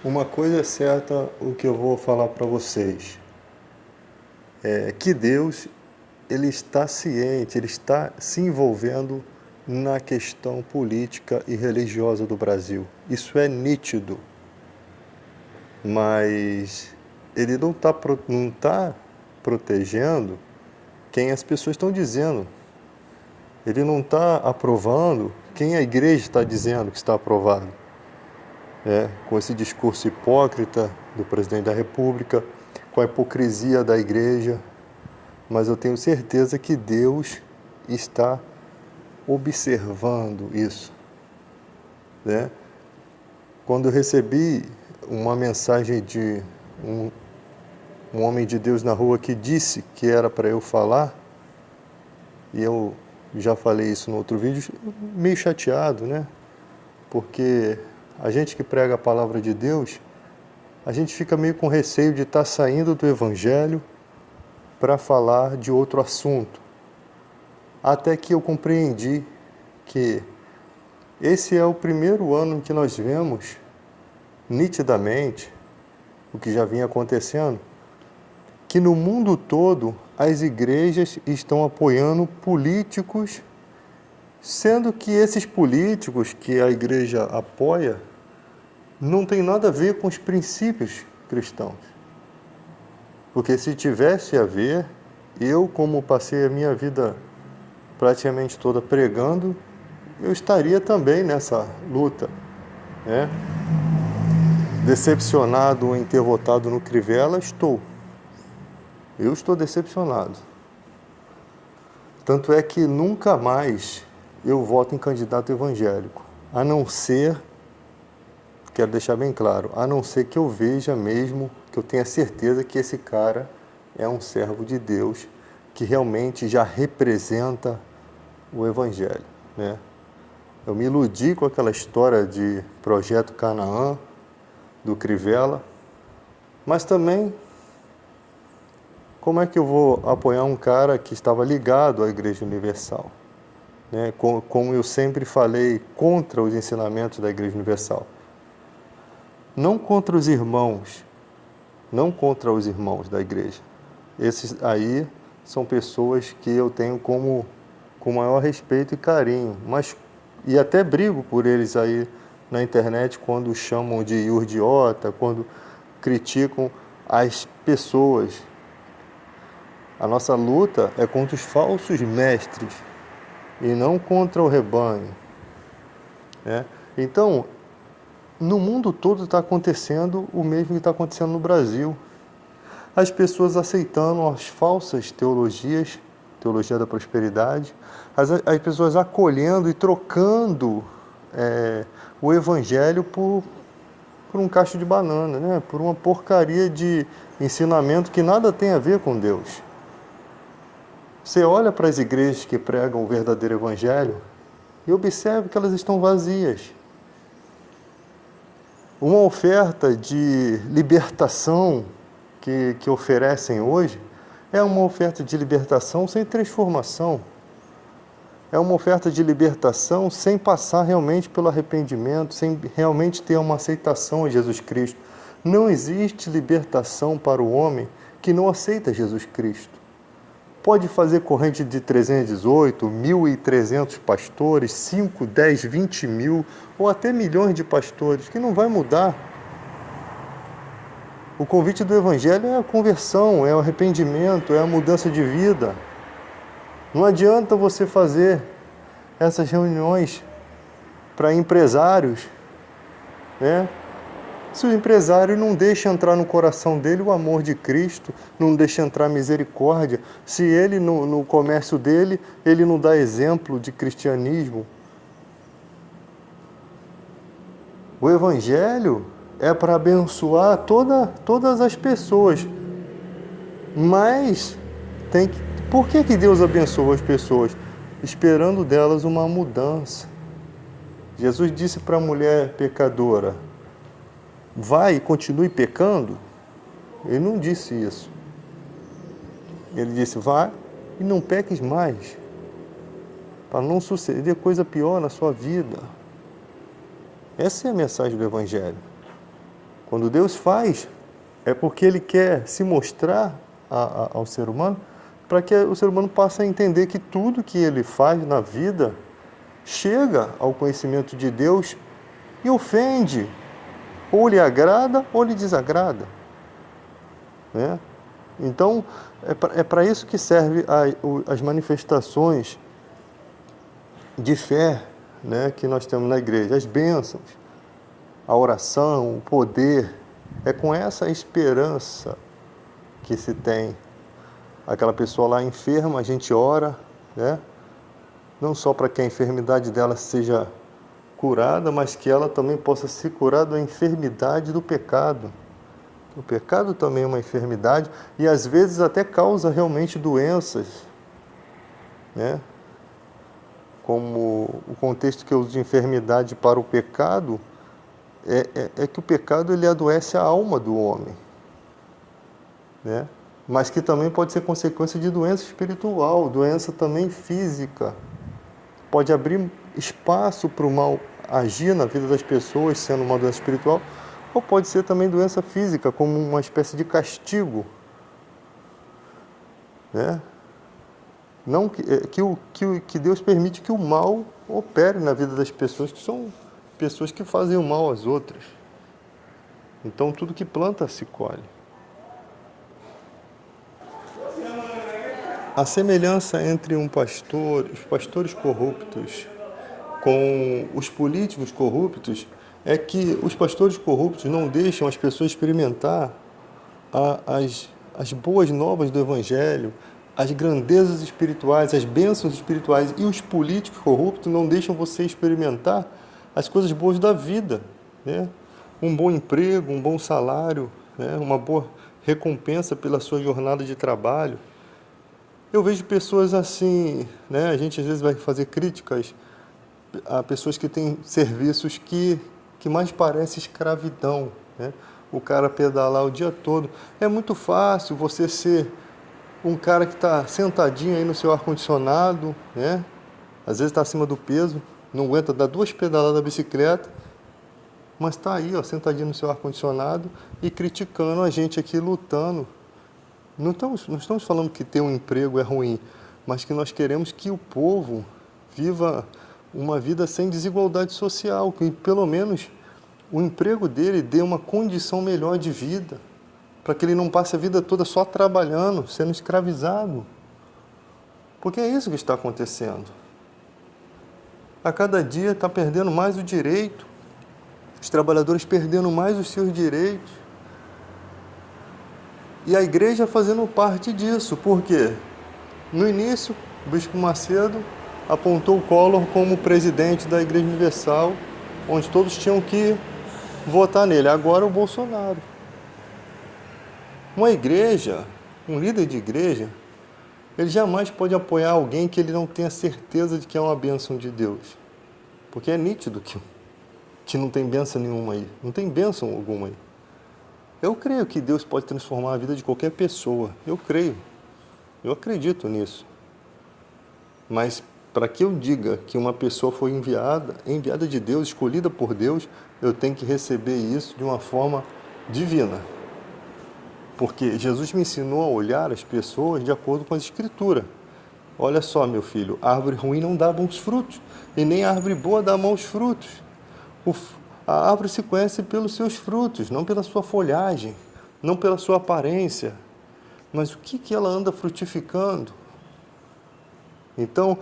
Uma coisa é certa, o que eu vou falar para vocês é que Deus, ele está ciente, ele está se envolvendo na questão política e religiosa do Brasil. Isso é nítido, mas ele não tá protegendo quem as pessoas estão dizendo. Ele não está aprovando quem a igreja está dizendo que está aprovado. Com esse discurso hipócrita do presidente da República, com a hipocrisia da igreja, mas eu tenho certeza que Deus está observando isso, né? Quando eu recebi uma mensagem de um homem de Deus na rua que disse que era para eu falar, e eu já falei isso no outro vídeo, meio chateado, né? Porque a gente que prega a palavra de Deus, a gente fica meio com receio de estar saindo do Evangelho para falar de outro assunto. Até que eu compreendi que esse é o primeiro ano em que nós vemos nitidamente o que já vinha acontecendo, que no mundo todo as igrejas estão apoiando políticos, sendo que esses políticos que a igreja apoia não tem nada a ver com os princípios cristãos. Porque se tivesse a ver, eu, como passei a minha vida praticamente toda pregando, eu estaria também nessa luta, né? Decepcionado em ter votado no Crivella, estou. Eu estou decepcionado. Tanto é que nunca mais eu voto em candidato evangélico, a não ser, quero deixar bem claro, a não ser que eu veja mesmo, que eu tenha certeza que esse cara é um servo de Deus, que realmente já representa o Evangelho, né? Eu me iludi com aquela história de Projeto Canaã, do Crivella, mas também, como é que eu vou apoiar um cara que estava ligado à Igreja Universal? Né? Como eu sempre falei, contra os ensinamentos da Igreja Universal. Não contra os irmãos, não contra os irmãos da igreja. Esses aí são pessoas que eu tenho com maior respeito e carinho, e até brigo por eles aí na internet quando chamam de idiota, quando criticam as pessoas. A nossa luta é contra os falsos mestres e não contra o rebanho, né? Então, no mundo todo está acontecendo o mesmo que está acontecendo no Brasil. As pessoas aceitando as falsas teologias, teologia da prosperidade, as pessoas acolhendo e trocando o evangelho por um cacho de banana, né? Por uma porcaria de ensinamento que nada tem a ver com Deus. Você olha para as igrejas que pregam o verdadeiro evangelho e observe que elas estão vazias. Uma oferta de libertação que oferecem hoje é uma oferta de libertação sem transformação. É uma oferta de libertação sem passar realmente pelo arrependimento, sem realmente ter uma aceitação a Jesus Cristo. Não existe libertação para o homem que não aceita Jesus Cristo. Pode fazer corrente de 318, 1.300 pastores, 5, 10, 20 mil ou até milhões de pastores, que não vai mudar. O convite do Evangelho é a conversão, é o arrependimento, é a mudança de vida. Não adianta você fazer essas reuniões para empresários, né? Se o empresário não deixa entrar no coração dele o amor de Cristo, não deixa entrar a misericórdia, se ele no comércio dele, ele não dá exemplo de cristianismo. O Evangelho é para abençoar todas as pessoas, mas por que Deus abençoa as pessoas? Esperando delas uma mudança. Jesus disse para a mulher pecadora, vai e continue pecando? Ele não disse isso. Ele disse, vai e não peques mais, para não suceder coisa pior na sua vida. Essa é a mensagem do Evangelho. Quando Deus faz, é porque Ele quer se mostrar ao ser humano, para que o ser humano passe a entender que tudo que ele faz na vida chega ao conhecimento de Deus e ofende, ou lhe agrada ou lhe desagrada, né? Então, é para isso que serve as manifestações de fé, né, que nós temos na igreja, as bênçãos, a oração, o poder. É com essa esperança que se tem. Aquela pessoa lá enferma, a gente ora, né? Não só para que a enfermidade dela seja curada, mas que ela também possa se curar da enfermidade do pecado. O pecado também é uma enfermidade e às vezes até causa realmente doenças, né? Como o contexto que eu uso de enfermidade para o pecado é que o pecado ele adoece a alma do homem, né? Mas que também pode ser consequência de doença espiritual, doença também física. Pode abrir espaço para o mal agir na vida das pessoas, sendo uma doença espiritual, ou pode ser também doença física, como uma espécie de castigo, né? Não que Deus permite que o mal opere na vida das pessoas, que são pessoas que fazem o mal às outras. Então, tudo que planta se colhe. A semelhança entre os pastores corruptos, com os políticos corruptos, é que os pastores corruptos não deixam as pessoas experimentar as boas novas do Evangelho, as grandezas espirituais, as bênçãos espirituais, e os políticos corruptos não deixam você experimentar as coisas boas da vida, né? Um bom emprego, um bom salário, né? Uma boa recompensa pela sua jornada de trabalho. Eu vejo pessoas assim, né? A gente às vezes vai fazer críticas a pessoas que têm serviços que mais parece escravidão, né? O cara pedalar o dia todo. É muito fácil você ser um cara que está sentadinho aí no seu ar-condicionado, né? Às vezes está acima do peso, não aguenta dar 2 pedaladas da bicicleta, mas está aí, ó, sentadinho no seu ar-condicionado e criticando a gente aqui lutando. Não estamos falando que ter um emprego é ruim, mas que nós queremos que o povo viva uma vida sem desigualdade social, que pelo menos o emprego dele dê uma condição melhor de vida, para que ele não passe a vida toda só trabalhando, sendo escravizado. Porque é isso que está acontecendo. A cada dia está perdendo mais o direito, os trabalhadores perdendo mais os seus direitos. E a igreja fazendo parte disso. Por quê? No início, o Bispo Macedo apontou o Collor como presidente da Igreja Universal, onde todos tinham que votar nele. Agora o Bolsonaro. Uma igreja, um líder de igreja, ele jamais pode apoiar alguém que ele não tenha certeza de que é uma bênção de Deus. Porque é nítido que não tem bênção nenhuma aí. Não tem bênção alguma aí. Eu creio que Deus pode transformar a vida de qualquer pessoa. Eu creio. Eu acredito nisso. Mas para que eu diga que uma pessoa foi enviada de Deus, escolhida por Deus, eu tenho que receber isso de uma forma divina. Porque Jesus me ensinou a olhar as pessoas de acordo com as Escrituras. Olha só, meu filho, árvore ruim não dá bons frutos, e nem árvore boa dá maus frutos. A árvore se conhece pelos seus frutos, não pela sua folhagem, não pela sua aparência. Mas o que ela anda frutificando? Então,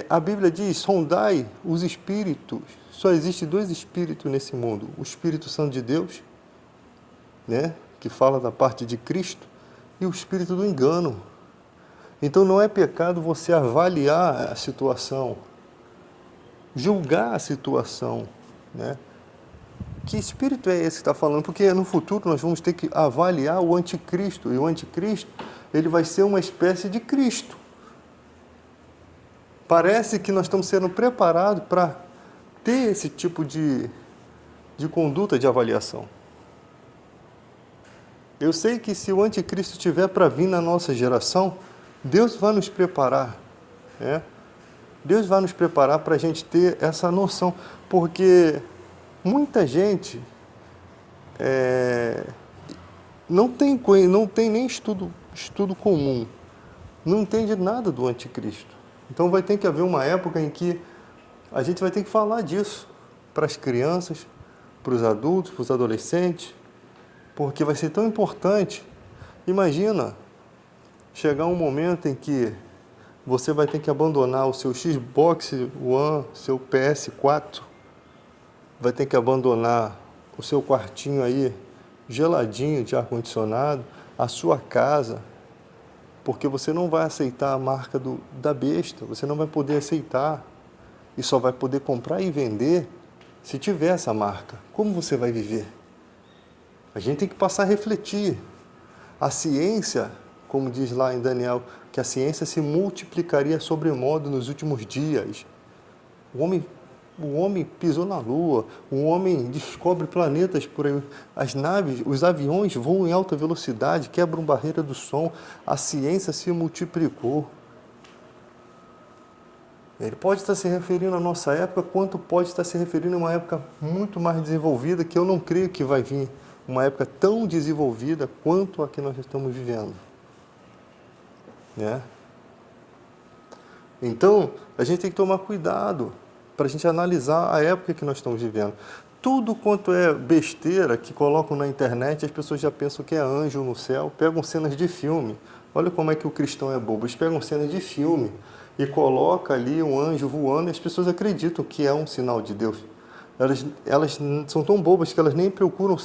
a Bíblia diz, sondai os espíritos. Só existe 2 espíritos nesse mundo. O Espírito Santo de Deus, né, que fala da parte de Cristo, e o espírito do engano. Então não é pecado você avaliar a situação, julgar a situação, né? Que espírito é esse que está falando? Porque no futuro nós vamos ter que avaliar o anticristo, e o anticristo ele vai ser uma espécie de Cristo. Parece que nós estamos sendo preparados para ter esse tipo de conduta de avaliação. Eu sei que se o anticristo estiver para vir na nossa geração, Deus vai nos preparar, né? Deus vai nos preparar para a gente ter essa noção, porque muita gente não tem nem estudo comum, não entende nada do anticristo. Então vai ter que haver uma época em que a gente vai ter que falar disso para as crianças, para os adultos, para os adolescentes, porque vai ser tão importante. Imagina chegar um momento em que você vai ter que abandonar o seu Xbox One, seu PS4, vai ter que abandonar o seu quartinho aí, geladinho de ar-condicionado, a sua casa, porque você não vai aceitar a marca da besta, você não vai poder aceitar e só vai poder comprar e vender se tiver essa marca. Como você vai viver? A gente tem que passar a refletir. A ciência, como diz lá em Daniel, que a ciência se multiplicaria sobremodo nos últimos dias. O homem pisou na Lua, o homem descobre planetas por aí, as naves, os aviões voam em alta velocidade, quebram barreira do som, a ciência se multiplicou. Ele pode estar se referindo à nossa época, quanto pode estar se referindo a uma época muito mais desenvolvida, que eu não creio que vai vir uma época tão desenvolvida quanto a que nós estamos vivendo. Né? Então, a gente tem que tomar cuidado para a gente analisar a época que nós estamos vivendo. Tudo quanto é besteira que colocam na internet, as pessoas já pensam que é anjo no céu, pegam cenas de filme. Olha como é que o cristão é bobo. Eles pegam cenas de filme e colocam ali um anjo voando e as pessoas acreditam que é um sinal de Deus. Elas são tão bobas que elas nem procuram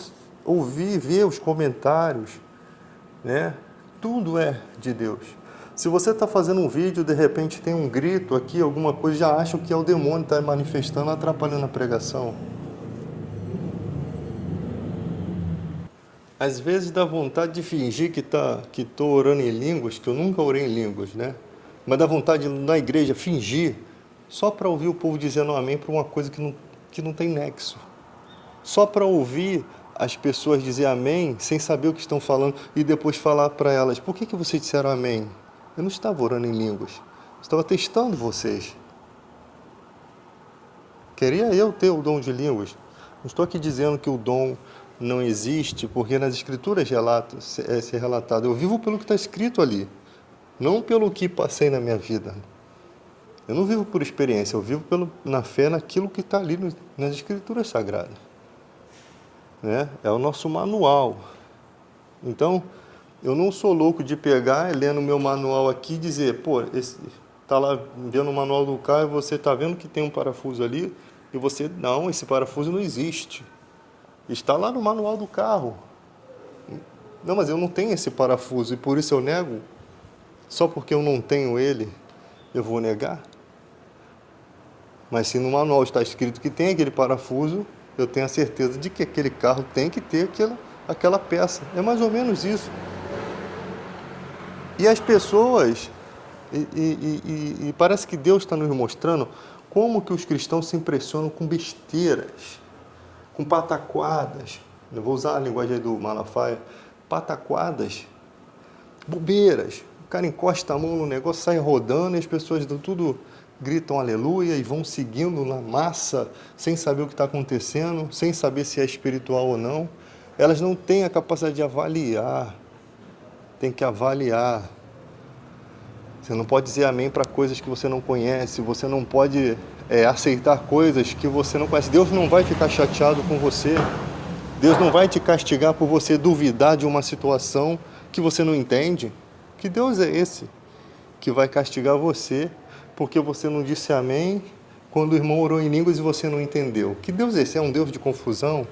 ouvir e ver os comentários. Né? Tudo é de Deus. Se você está fazendo um vídeo, de repente tem um grito aqui, alguma coisa, já acham que é o demônio que está manifestando, atrapalhando a pregação. Às vezes dá vontade de fingir que estou orando em línguas, que eu nunca orei em línguas, né? Mas dá vontade de, na igreja, fingir, só para ouvir o povo dizendo amém para uma coisa que não tem nexo. Só para ouvir as pessoas dizer amém, sem saber o que estão falando, e depois falar para elas, por que vocês disseram amém? Eu não estava orando em línguas, eu estava testando vocês. Queria eu ter o dom de línguas. Não estou aqui dizendo que o dom não existe, porque nas escrituras é relatado. Eu vivo pelo que está escrito ali, não pelo que passei na minha vida. Eu não vivo por experiência, eu vivo na fé naquilo que está ali nas escrituras sagradas. Né? É o nosso manual. Então, eu não sou louco de pegar, lendo o meu manual aqui e dizer, pô, está lá vendo o manual do carro e você está vendo que tem um parafuso ali, e você, não, esse parafuso não existe. Está lá no manual do carro. Não, mas eu não tenho esse parafuso e por isso eu nego? Só porque eu não tenho ele, eu vou negar? Mas se no manual está escrito que tem aquele parafuso, eu tenho a certeza de que aquele carro tem que ter aquela peça. É mais ou menos isso. E as pessoas, e parece que Deus está nos mostrando como que os cristãos se impressionam com besteiras, com pataquadas. Eu vou usar a linguagem aí do Malafaia. Pataquadas, bobeiras. O cara encosta a mão no negócio, sai rodando e as pessoas tudo gritam aleluia e vão seguindo na massa, sem saber o que está acontecendo, sem saber se é espiritual ou não. Elas não têm a capacidade de avaliar. Tem que avaliar. Você não pode dizer amém para coisas que você não conhece. Você não pode aceitar coisas que você não conhece. Deus não vai ficar chateado com você. Deus não vai te castigar por você duvidar de uma situação que você não entende. Que Deus é esse que vai castigar você porque você não disse amém quando o irmão orou em línguas e você não entendeu? Que Deus é esse? É um Deus de confusão?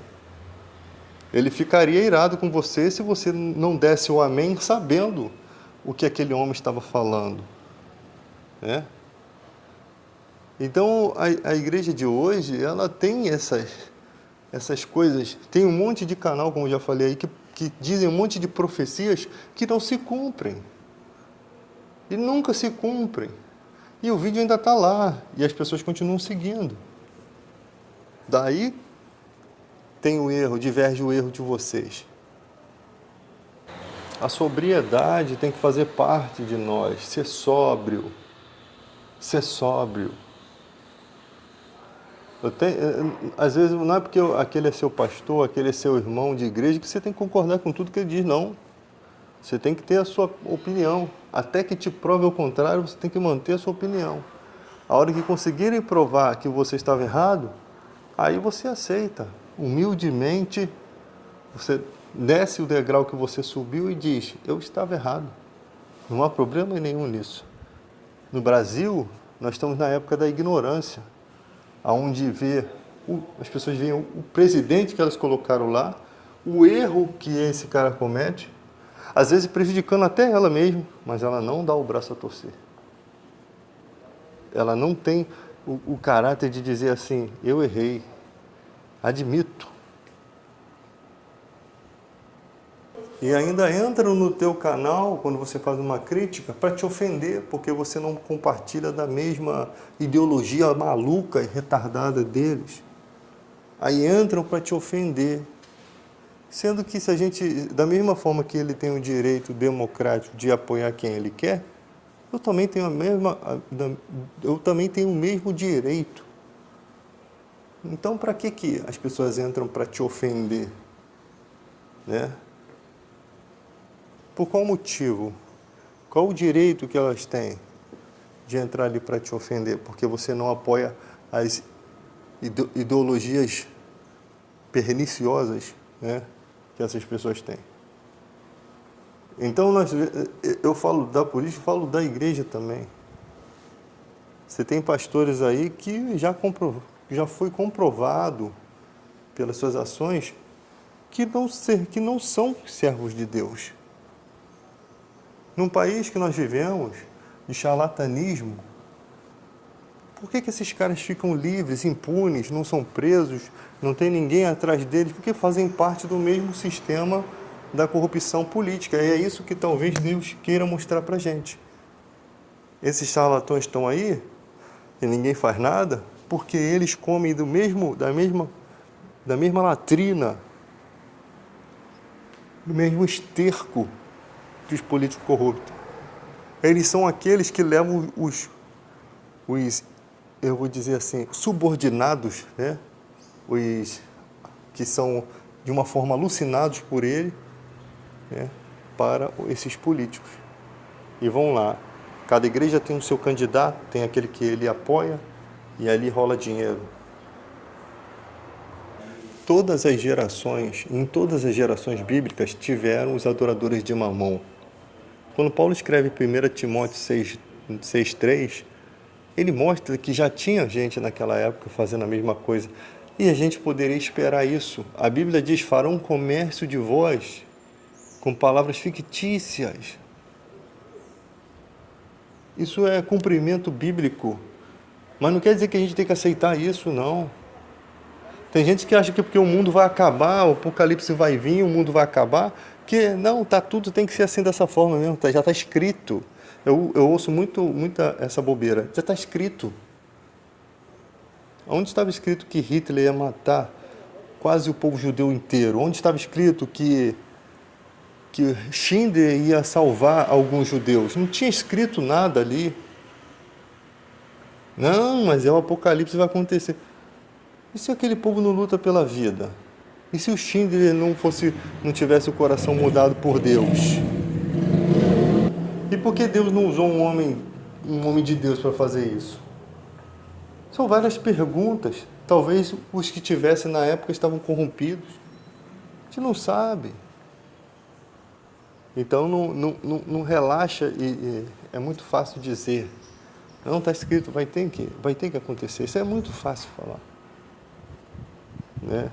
Ele ficaria irado com você se você não desse o amém sabendo o que aquele homem estava falando. Né? Então, a igreja de hoje, ela tem essas coisas. Tem um monte de canal, como eu já falei aí, que dizem um monte de profecias que não se cumprem. E nunca se cumprem. E o vídeo ainda está lá, e as pessoas continuam seguindo. Daí tem o erro, diverge o erro de vocês. A sobriedade tem que fazer parte de nós, ser sóbrio. Ser sóbrio. Às vezes não é porque aquele é seu pastor, aquele é seu irmão de igreja, que você tem que concordar com tudo que ele diz, não. Você tem que ter a sua opinião. Até que te prove o contrário, você tem que manter a sua opinião. A hora que conseguirem provar que você estava errado, aí você aceita. Humildemente, você desce o degrau que você subiu e diz, eu estava errado. Não há problema nenhum nisso. No Brasil, nós estamos na época da ignorância, onde as pessoas veem o presidente que elas colocaram lá, o erro que esse cara comete, às vezes prejudicando até ela mesma, mas ela não dá o braço a torcer. Ela não tem o caráter de dizer assim, eu errei, admito. E ainda entram no teu canal, quando você faz uma crítica, para te ofender, porque você não compartilha da mesma ideologia maluca e retardada deles. Aí entram para te ofender. Sendo que se a gente, da mesma forma que ele tem o direito democrático de apoiar quem ele quer, eu também tenho o mesmo direito. Então, para que as pessoas entram para te ofender? Né? Por qual motivo? Qual o direito que elas têm de entrar ali para te ofender? Porque você não apoia as ideologias perniciosas, né, que essas pessoas têm. Então, eu falo da política, falo da igreja também. Você tem pastores aí que já foi comprovado pelas suas ações que não são servos de Deus. Num país que nós vivemos, de charlatanismo, por que esses caras ficam livres, impunes, não são presos, não tem ninguém atrás deles? Porque fazem parte do mesmo sistema da corrupção política. E é isso que talvez Deus queira mostrar pra gente. Esses charlatões estão aí, e ninguém faz nada, porque eles comem da mesma latrina, do mesmo esterco que os políticos corruptos. Eles são aqueles que levam os eu vou dizer assim, subordinados, né? Os que são de uma forma alucinados por ele, né? Para esses políticos. E vão lá. Cada igreja tem o seu candidato, tem aquele que ele apoia, e ali rola dinheiro. Em todas as gerações bíblicas, tiveram os adoradores de Mamon. Quando Paulo escreve 1 Timóteo 6:3, ele mostra que já tinha gente naquela época fazendo a mesma coisa. E a gente poderia esperar isso. A Bíblia diz, farão comércio de vós com palavras fictícias. Isso é cumprimento bíblico. Mas não quer dizer que a gente tem que aceitar isso, não. Tem gente que acha que porque o mundo vai acabar, o apocalipse vai vir, o mundo vai acabar, que não, tudo tem que ser assim dessa forma mesmo, já está escrito. Eu ouço muita essa bobeira. Já está escrito. Onde estava escrito que Hitler ia matar quase o povo judeu inteiro? Onde estava escrito que Schindler ia salvar alguns judeus? Não tinha escrito nada ali. Não, mas o apocalipse vai acontecer. E se aquele povo não luta pela vida? E se o Schindler não tivesse o coração mudado por Deus? E por que Deus não usou um homem de Deus para fazer isso? São várias perguntas. Talvez os que tivessem na época estavam corrompidos. A gente não sabe. Então não relaxa e é muito fácil dizer. Não está escrito, vai ter que acontecer. Isso é muito fácil falar. Né?